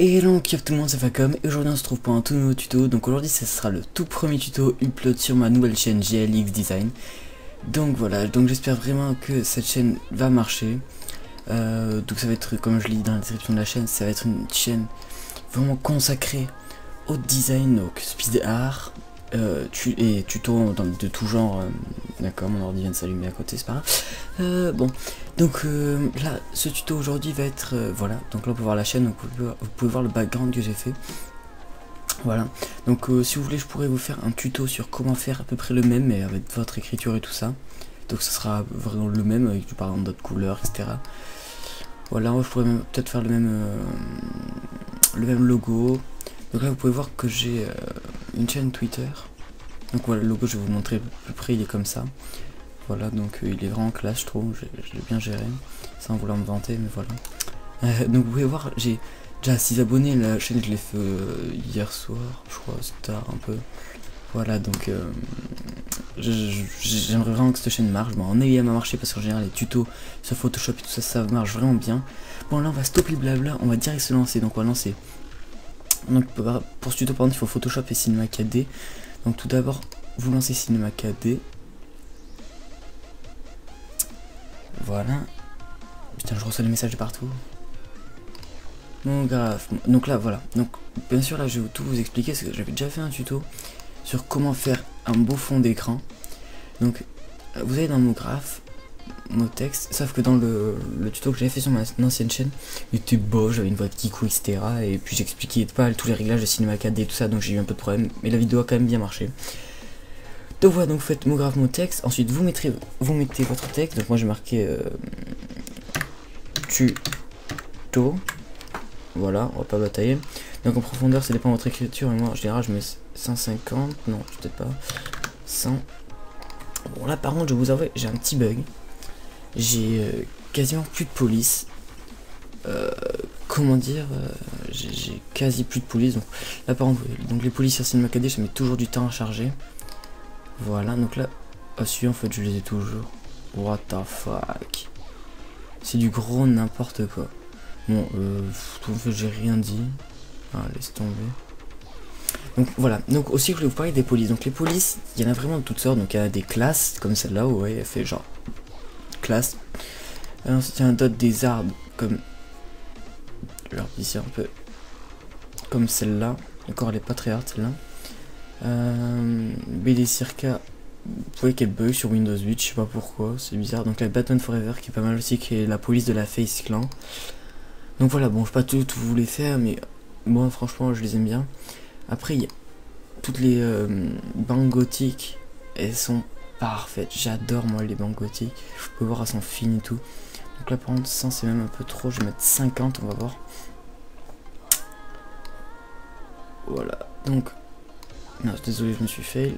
Et donc tout le monde, c'est Facom et aujourd'hui on se trouve pour un tout nouveau tuto. Donc aujourd'hui ce sera le tout premier tuto upload sur ma nouvelle chaîne GLX Design. Donc voilà, donc j'espère vraiment que cette chaîne va marcher. Donc ça va être, comme je l'ai dit dans la description de la chaîne, ça va être une chaîne vraiment consacrée au design, donc speed art, et tuto de tout genre. D'accord, mon ordi vient de s'allumer à côté, c'est pas grave. Bon, donc là, ce tuto aujourd'hui va être, voilà, donc là on peut voir la chaîne, donc vous pouvez voir le background que j'ai fait. Voilà, donc si vous voulez je pourrais vous faire un tuto sur comment faire à peu près le même, mais avec votre écriture et tout ça. Donc ça sera vraiment le même, avec par exemple d'autres couleurs, etc. Voilà, je pourrais peut-être faire le même logo. Donc là vous pouvez voir que j'ai une chaîne Twitter. Donc voilà, le logo je vais vous montrer à peu près, il est comme ça. Voilà, donc il est vraiment classe, je trouve, je l'ai bien géré, sans vouloir me vanter, mais voilà. Donc vous pouvez voir, j'ai déjà 6 abonnés, la chaîne je l'ai fait hier soir, je crois, c'est tard un peu. Voilà, donc j'aimerais vraiment que cette chaîne marche. Bon, on est à marcher parce qu'en général les tutos sur Photoshop et tout ça, ça marche vraiment bien. Bon là on va stopper le blabla, on va direct se lancer, donc on va lancer. Donc pour ce tuto par exemple il faut Photoshop et Cinema 4D. Donc tout d'abord vous lancez Cinema 4D. Voilà. Putain, je reçois des messages de partout. Bon grave. Donc là voilà. Donc bien sûr là je vais tout vous expliquer parce que j'avais déjà fait un tuto sur comment faire un beau fond d'écran. Donc vous allez dans MoGraph, MoText, sauf que dans le tuto que j'avais fait sur ma ancienne chaîne, il était beau, j'avais une voix de Kikou, etc. Et puis j'expliquais pas tous les réglages de Cinema 4D et tout ça, donc j'ai eu un peu de problème, mais la vidéo a quand même bien marché. Donc voilà, donc vous faites MoGraph, MoText, ensuite vous mettez votre texte, donc moi j'ai marqué tuto, voilà, on va pas batailler. Donc en profondeur ça dépend de votre écriture, et moi en général je mets 150, non peut-être pas, 100. Bon là par contre je vous avoue j'ai un petit bug, j'ai quasiment plus de police, comment dire, j'ai quasi plus de police, donc là par contre donc les polices sur Cinema 4D ça met toujours du temps à charger. Voilà, donc là, celui en fait je les ai toujours. What the fuck. C'est du gros n'importe quoi. Bon, en fait j'ai rien dit. Ah, laisse tomber. Donc voilà, donc aussi je voulais vous parler des polices. Donc les polices, il y en a vraiment de toutes sortes. Donc il y a des classes, comme celle-là, où ouais, elle fait genre classe. Ensuite il y a d'autres des arbres, comme genre ici un peu comme celle-là. Encore elle est pas très hard celle-là. BD Circa, vous voyez qu'elle bug sur Windows 8, je sais pas pourquoi, c'est bizarre. Donc la Batman Forever qui est pas mal aussi, qui est la police de la Face Clan. Donc voilà, bon je sais pas tout vous les faire, mais moi franchement je les aime bien. Après il y a toutes les banques gothiques, elles sont parfaites, j'adore moi les banques gothiques, vous pouvez voir elles sont fines et tout. Donc là par contre 100 c'est même un peu trop, je vais mettre 50, on va voir. Voilà, donc non, désolé, je me suis fail.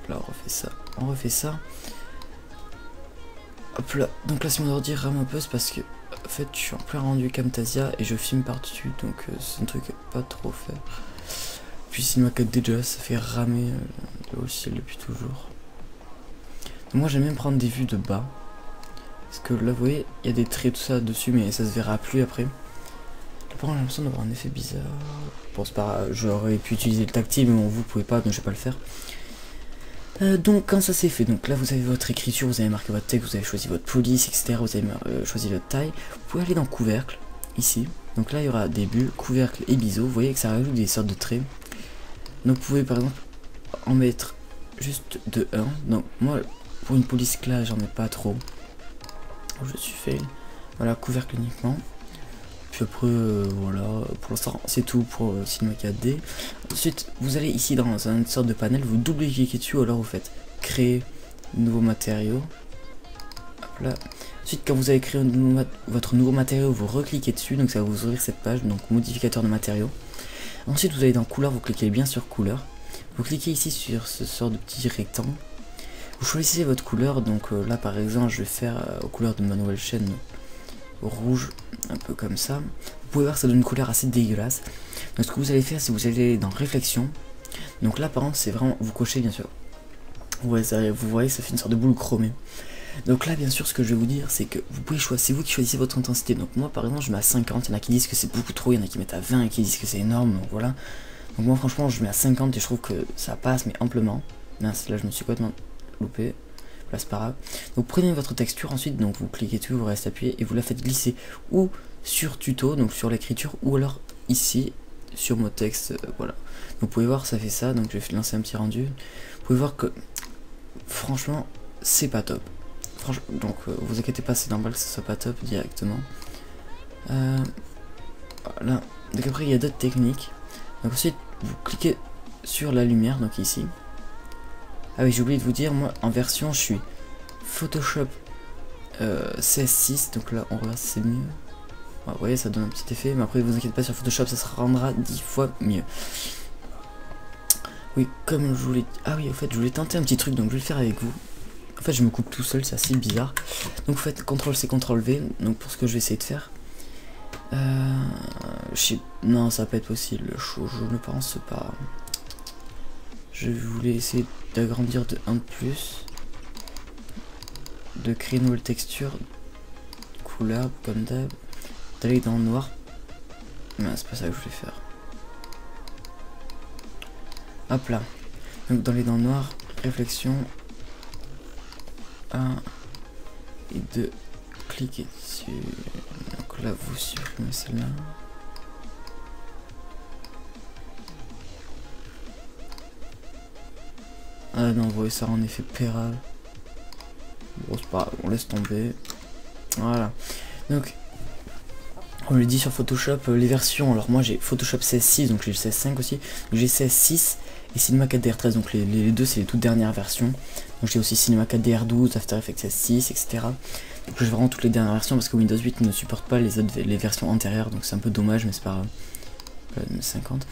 Là, on refait ça. Hop là, donc là, si mon ordi rame un peu, c'est parce que, en fait, je suis en plein rendu Camtasia et je filme par-dessus, donc c'est un truc pas trop faire. Puis Cinema 4D, déjà, ça fait ramer le logiciel depuis toujours. Donc, moi, j'aime même prendre des vues de bas. Parce que là, vous voyez, il y a des traits, tout ça dessus, mais ça se verra plus après. Par contre j'ai l'impression d'avoir un effet bizarre. Bon c'est pas, j'aurais pu utiliser le tactile mais bon, vous pouvez pas donc je vais pas le faire. Donc quand ça c'est fait, donc là vous avez votre écriture, vous avez marqué votre texte, vous avez choisi votre police, etc. Vous avez choisi votre taille. Vous pouvez aller dans couvercle, ici. Donc là il y aura début, couvercle et biseau. Vous voyez que ça rajoute des sortes de traits. Donc vous pouvez par exemple en mettre juste de 1. Donc moi pour une police classe j'en ai pas trop. Je suis fail. Voilà, couvercle uniquement. Puis après voilà, pour l'instant c'est tout pour Cinema 4D. Ensuite vous allez ici dans une sorte de panel, vous double-cliquez dessus ou alors vous faites créer nouveau matériau. Hop là. Ensuite quand vous avez créé votre nouveau matériau, vous recliquez dessus, donc ça va vous ouvrir cette page, donc modificateur de matériaux. Ensuite vous allez dans couleur, vous cliquez bien sur couleur. Vous cliquez ici sur ce sort de petit rectangle. Vous choisissez votre couleur, donc là par exemple je vais faire aux couleurs de ma nouvelle chaîne rouge, un peu comme ça. Vous pouvez voir ça donne une couleur assez dégueulasse. Donc ce que vous allez faire c'est vous allez dans réflexion. Donc là par exemple c'est vraiment, vous cochez bien sûr. Vous voyez ça fait une sorte de boule chromée. Donc là bien sûr ce que je vais vous dire c'est que vous pouvez choisir, c'est vous qui choisissez votre intensité. Donc moi par exemple je mets à 50, il y en a qui disent que c'est beaucoup trop, il y en a qui mettent à 20 et qui disent que c'est énorme, donc voilà. Donc moi franchement je mets à 50 et je trouve que ça passe mais amplement. Mince, là je me suis complètement loupé. Là c'est pas grave. Donc prenez votre texture ensuite, donc vous cliquez dessus, vous restez appuyé et vous la faites glisser ou sur tuto, donc sur l'écriture, ou alors ici sur mot texte, voilà. Donc vous pouvez voir ça fait ça, donc je vais lancer un petit rendu. Vous pouvez voir que franchement c'est pas top. Franchement, donc vous inquiétez pas, c'est normal que ce soit pas top directement. Voilà. Donc après il y a d'autres techniques. Donc ensuite vous cliquez sur la lumière, donc ici. Ah oui, j'ai oublié de vous dire, moi en version je suis Photoshop CS6, donc là on regarde c'est mieux. Ouais, vous voyez ça donne un petit effet, mais après vous inquiétez pas, sur Photoshop ça se rendra 10 fois mieux. Oui, comme je voulais... Ah oui, en fait je voulais tenter un petit truc, donc je vais le faire avec vous. En fait je me coupe tout seul, c'est assez bizarre. Donc vous faites CTRL-C, CTRL-V, donc pour ce que je vais essayer de faire. Non, ça va pas être possible, je ne pense pas. Je voulais essayer d'agrandir de 1 de plus, de créer une nouvelle texture, couleur comme d'hab, d'aller dans le noir. Mais c'est pas ça que je voulais faire. Hop là. Donc d'aller dans le noir, réflexion, 1 et 2, cliquez dessus. Donc là vous supprimez celle-là. Ah non, vous voyez ça en effet pérable. Bon, c'est pas grave, on laisse tomber. Voilà. Donc, on le dit sur Photoshop, les versions. Alors, moi j'ai Photoshop CS6, donc j'ai le CS5 aussi. Donc j'ai CS6 et Cinema 4DR13. Donc les deux, c'est les toutes dernières versions. Donc j'ai aussi Cinema 4DR12, After Effects CS6, etc. Donc j'ai vraiment toutes les dernières versions parce que Windows 8 ne supporte pas les versions antérieures. Donc c'est un peu dommage, mais c'est pas grave. 50.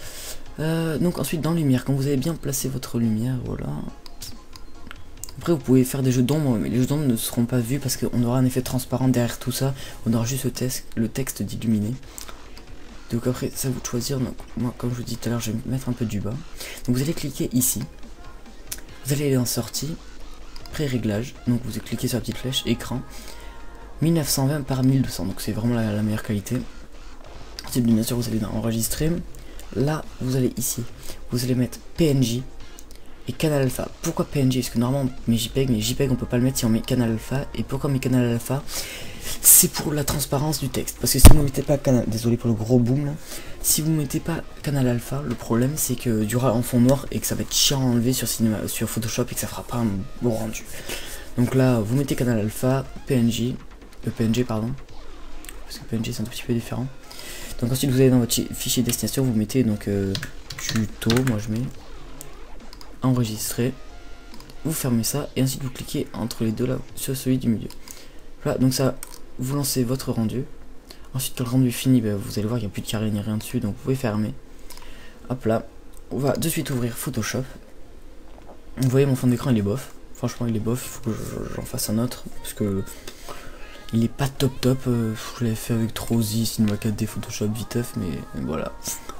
Donc ensuite dans lumière, quand vous avez bien placé votre lumière, voilà. Après vous pouvez faire des jeux d'ombre, mais les jeux d'ombre ne seront pas vus parce qu'on aura un effet transparent derrière tout ça. On aura juste le texte d'illuminer. Donc après ça vous de choisir. Donc moi comme je vous dis tout à l'heure je vais me mettre un peu du bas. Donc vous allez cliquer ici. Vous allez aller en sortie, pré-réglage. Donc vous allez cliquer sur la petite flèche, écran. 1920 par 1200, donc c'est vraiment la meilleure qualité. Ensuite bien sûr vous allez dans enregistrer. Là, vous allez ici, vous allez mettre PNJ et Canal Alpha. Pourquoi PNJ? Parce que normalement, mais JPEG on peut pas le mettre si on met Canal Alpha. Et pourquoi on met Canal Alpha? C'est pour la transparence du texte. Parce que si vous ne mettez pas Canal, désolé pour le gros boom là, si vous ne mettez pas Canal Alpha, le problème c'est que du aura en fond noir et que ça va être chiant à enlever sur Photoshop et que ça fera pas un bon rendu. Donc là, vous mettez Canal Alpha, PNJ, PNG pardon, parce que PNG c'est un tout petit peu différent. Donc ensuite vous allez dans votre fichier destination, vous mettez donc tuto, moi je mets enregistrer, vous fermez ça et ensuite vous cliquez entre les deux là sur celui du milieu. Voilà, donc ça vous lancez votre rendu. Ensuite quand le rendu est fini, bah, vous allez voir qu'il n'y a plus de carré ni rien dessus, donc vous pouvez fermer. Hop là, on va de suite ouvrir Photoshop. Vous voyez mon fond d'écran il est bof, franchement il est bof, il faut que j'en fasse un autre parce que il est pas top, je l'avais fait avec Trozy, Cinema 4D, Photoshop, viteuf, mais voilà.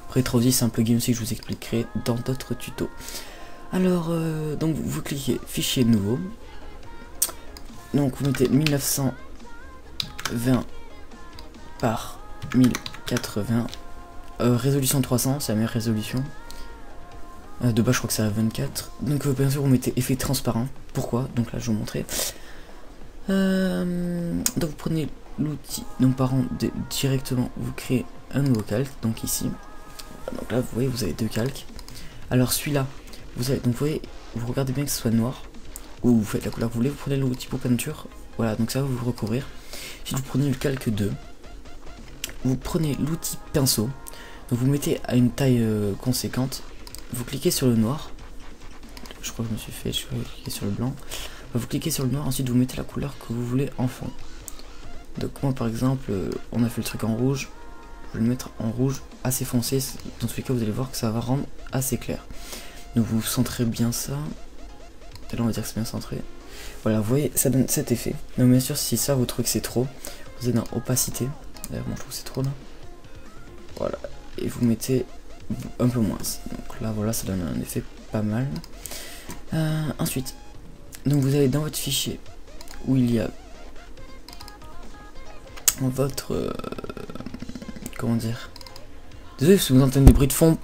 Après Trozy c'est un plugin aussi que je vous expliquerai dans d'autres tutos. Alors, donc vous cliquez fichier nouveau. Donc vous mettez 1920 par 1080. Résolution 300, c'est la meilleure résolution. De base je crois que c'est à 24. Donc bien sûr vous mettez effet transparent. Pourquoi? Donc là je vais vous montrer. Donc vous prenez l'outil, donc par contre directement vous créez un nouveau calque, donc ici. Donc là vous voyez vous avez deux calques. Alors celui-là, vous avez, donc vous voyez, vous regardez bien que ce soit noir, ou vous faites la couleur que vous voulez, vous prenez l'outil pour peinture, voilà, donc ça va vous recouvrir. Si vous prenez le calque 2, vous prenez l'outil pinceau, donc vous mettez à une taille conséquente, vous cliquez sur le noir, je crois que je me suis fait, je vais cliquer sur le blanc. Vous cliquez sur le noir, ensuite vous mettez la couleur que vous voulez en fond. Donc moi par exemple, on a fait le truc en rouge, je vais le mettre en rouge assez foncé, dans tous les cas vous allez voir que ça va rendre assez clair. Donc vous centrez bien ça, et là on va dire que c'est bien centré. Voilà, vous voyez, ça donne cet effet. Donc bien sûr si ça vous trouvez que c'est trop, vous êtes dans opacité, d'ailleurs moi je trouve que c'est trop là. Voilà, et vous mettez un peu moins, donc là voilà ça donne un effet pas mal. Ensuite, donc vous allez dans votre fichier où il y a votre comment dire, désolé si vous entendez des bruits de fond,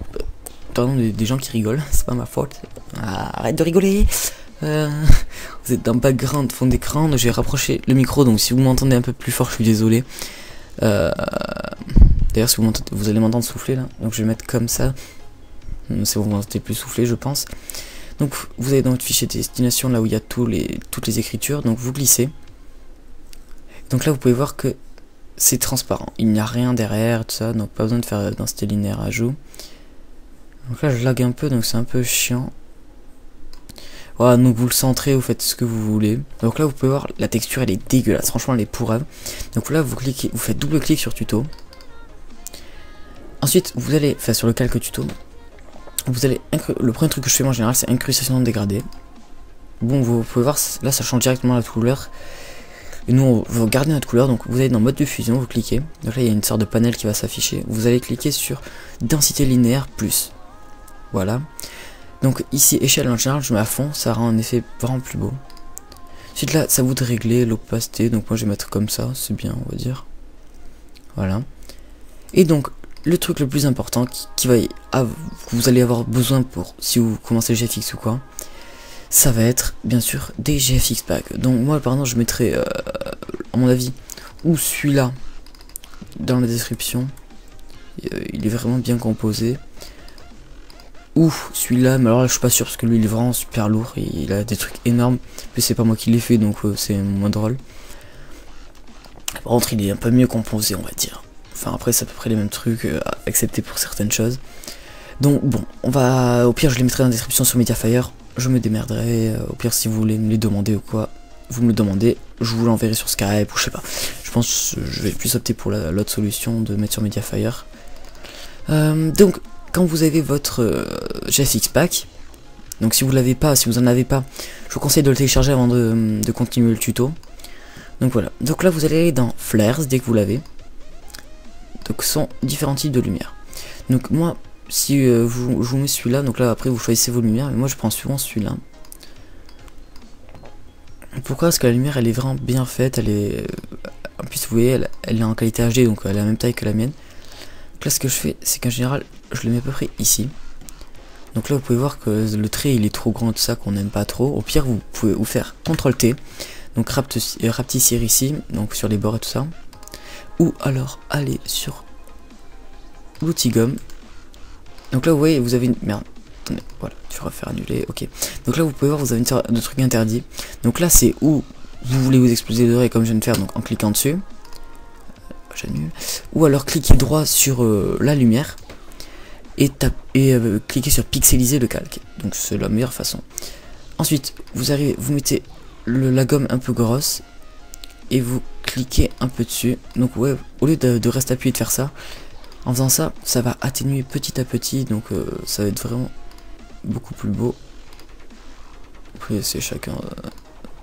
pardon, des gens qui rigolent, c'est pas ma faute. Ah, arrête de rigoler. Vous êtes dans le background, fond d'écran, donc j'ai rapproché le micro, donc si vous m'entendez un peu plus fort, je suis désolé. D'ailleurs, si vous m'entendez, vous allez m'entendre souffler là, donc je vais mettre comme ça. Si vous m'entendez plus souffler, je pense. Donc vous allez dans votre fichier destination, là où il y a toutes les écritures, donc vous glissez. Donc là, vous pouvez voir que c'est transparent, il n'y a rien derrière, tout ça, donc pas besoin de faire densité linéaire ajout. Donc là, je lag un peu, donc c'est un peu chiant. Voilà, donc vous le centrez, vous faites ce que vous voulez. Donc là, vous pouvez voir, la texture, elle est dégueulasse, franchement, elle est pourrave. Donc là, vous cliquez, vous faites double-clic sur tuto. Ensuite, vous allez, enfin sur le calque tuto, vous allez, le premier truc que je fais en général, c'est incrustation de dégradé. Bon, vous pouvez voir, là, ça change directement la couleur. Et nous, on va garder notre couleur, donc vous allez dans mode de fusion, vous cliquez. Donc là, il y a une sorte de panel qui va s'afficher. Vous allez cliquer sur densité linéaire plus. Voilà. Donc ici, échelle en général, je mets à fond, ça rend un effet vraiment plus beau. Ensuite là, ça vous de régler l'opacité, donc moi je vais mettre comme ça, c'est bien, on va dire. Voilà. Et donc, le truc le plus important que vous allez avoir besoin pour, si vous commencez le GFX ou quoi, ça va être, bien sûr, des GFX packs. Donc moi, par exemple, je mettrai, à mon avis, ou celui-là, dans la description. Il est vraiment bien composé. Ou celui-là, mais alors là je suis pas sûr parce que lui il est vraiment super lourd, il a des trucs énormes, mais c'est pas moi qui l'ai fait donc c'est moins drôle. Par contre il est un peu mieux composé on va dire. Enfin après c'est à peu près les mêmes trucs, excepté pour certaines choses. Donc bon, on va, au pire je les mettrai dans la description sur Mediafire, je me démerderai, au pire si vous voulez me les demander ou quoi, vous me le demandez, je vous l'enverrai sur Skype ou je sais pas. Je pense que je vais plus opter pour l'autre solution de mettre sur Mediafire. Donc quand vous avez votre GFX pack, donc si vous l'avez pas, si vous en avez pas, je vous conseille de le télécharger avant de continuer le tuto. Donc voilà, donc là vous allez aller dans Flares dès que vous l'avez. Donc ce sont différents types de lumière. Donc moi, si je vous mets celui-là, donc là après vous choisissez vos lumières, mais moi je prends souvent celui-là. Pourquoi? Parce que la lumière elle est vraiment bien faite, elle est... En plus vous voyez, elle est en qualité HD, donc elle est la même taille que la mienne. Donc là ce que je fais, c'est qu'en général, je le mets à peu près ici. Donc là vous pouvez voir que le trait il est trop grand, tout ça qu'on n'aime pas trop. Au pire vous pouvez vous faire CTRL T, donc rapetissir ici, donc sur les bords et tout ça. Ou alors aller sur l'outil gomme. Donc là vous voyez, vous avez une... Merde, attendez, voilà, je vais refaire annuler, ok. Donc là vous pouvez voir, vous avez une sorte de truc interdit. Donc là c'est où vous voulez vous exploser les oreilles comme je viens de faire, donc en cliquant dessus. J'annule. Ou alors cliquez droit sur la lumière. Et cliquez sur pixeliser le calque, donc c'est la meilleure façon. Ensuite vous arrivez, vous mettez la gomme un peu grosse et vous cliquez un peu dessus. Donc ouais, au lieu de rester appuyé de faire ça, en faisant ça, ça va atténuer petit à petit, donc ça va être vraiment beaucoup plus beau. Après c'est chacun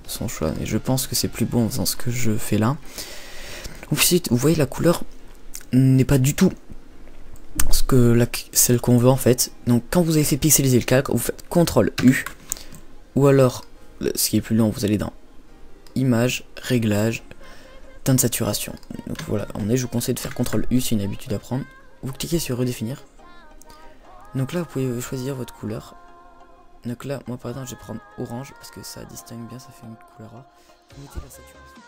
son choix, mais je pense que c'est plus beau en faisant ce que je fais là. Ensuite vous voyez la couleur n'est pas du tout celle qu'on veut en fait. Donc quand vous avez fait pixeliser le calque, vous faites CTRL U, ou alors ce qui est plus long, vous allez dans image, réglage, teinte de saturation. Donc voilà, je vous conseille de faire CTRL U, c'est une habitude à prendre. Vous cliquez sur redéfinir. Donc là vous pouvez choisir votre couleur. Donc là moi par exemple je vais prendre orange parce que ça distingue bien, ça fait une couleur rare. Vous mettez la saturation.